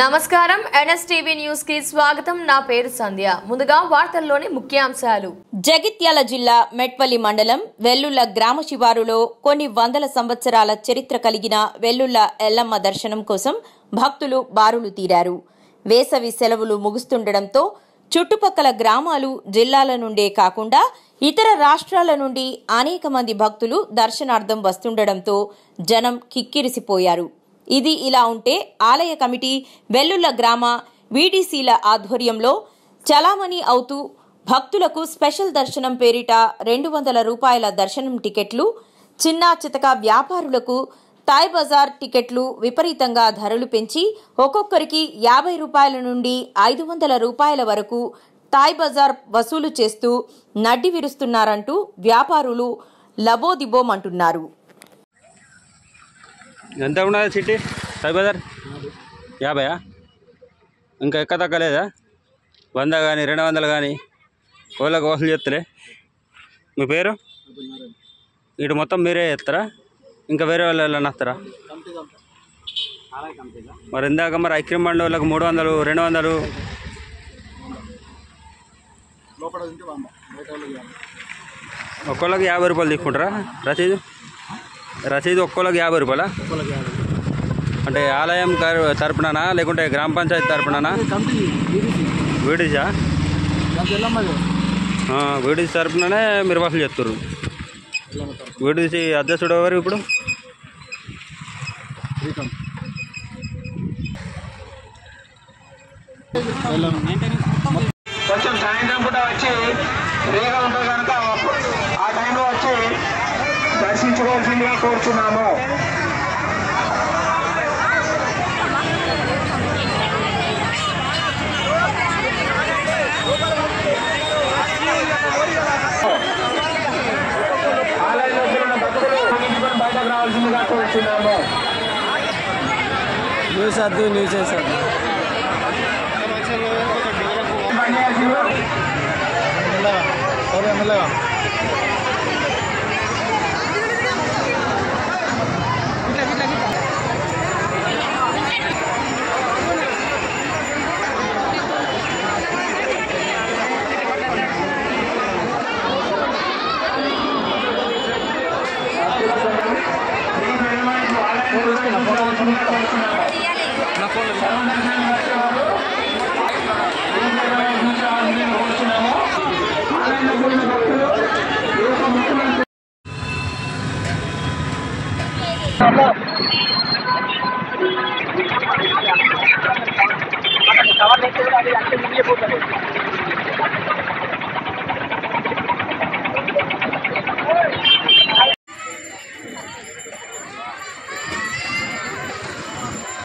నమస్కారం NSTV news కి స్వాగతం। నా పేరు సంధ్య। ముందుగా వార్తల్లోని ముఖ్యాంశాలు। జగిత్యాల జిల్లా మెట్పల్లి మండలం వెల్లుల్ల గ్రామ శివారులో కొన్ని వందల సంవత్సరాల చరిత్ర కలిగిన వెల్లుల్ల ఎల్లమ్మ దర్శనం కోసం భక్తులు బారులు తీరారు। వేసవి సెలవులు ముగుస్తుండటంతో చుట్టుపక్కల గ్రామాలు జిల్లాల నుండే కాకుండా ఇతర రాష్ట్రాల నుండి అనేక మంది భక్తులు దర్శనార్థం వస్తుండటంతో జనం కిక్కిరిసిపోయారు। ఇది ఇలా ఉంటే ఆలయ కమిటీ వెల్లుల్ల గ్రామ వీడీసీల ఆధ్వర్యంలో చలామణి అవుతూ భక్తులకు స్పెషల్ దర్శనం పేరిట 200 రూపాయల దర్శనం టికెట్లు, చిన్న చితక వ్యాపారులకు తాయ్ బజార్ టికెట్లు విపరీతంగా ధరలు పెంచి ఒక్కొక్కరికి 50 రూపాయల నుండి 500 రూపాయల వరకు తాయ్ బజార్ వసూలు చేస్తూ నడ్డి విరుస్తున్నారంటూ వ్యాపారులు లబోదిబోమంటున్నారు। ఎంత ఉన్నది సిటీ తాయ్ బజార్ 50 ఇంకా ఎక్క తగ్గలేదా? 100 కానీ 200 కానీ వాళ్ళకి వసూలు చేస్తలే। మీ పేరు? ఇటు మొత్తం మీరే చేస్తారా ఇంకా వేరే వాళ్ళు వెళ్ళని వస్తారా? మరి ఇందాక మరి ఐక్యం బండి వాళ్ళకి 300 200 ఒక్కోళ్ళకి 50 రూపాయలు తీసుకుంటారా రసీదు ఒక్కోళ్ళకి 50 రూపాయలా? అంటే ఆలయం తరపునా లేకుంటే గ్రామ పంచాయతీ తరపునా? వీడిసా? వీడిసి తరపుననే మీరు వసూలు చేస్తారు। వీడిసి అధ్యక్షుడు ఎవరు ఇప్పుడు? కొంచెం సాయంత్రం పూట వచ్చి ఫ్రీగా ఉంటుంది కనుక ఆ టైంలో వచ్చి దర్శించుకోవాల్సిందిగా కోరుతున్నాము। ఆలయంలో ఉన్న భక్తులు బయటకు రావాల్సిందిగా కోరుతున్నాము। న్యూస్ అద్దు న్యూస్ చేశారు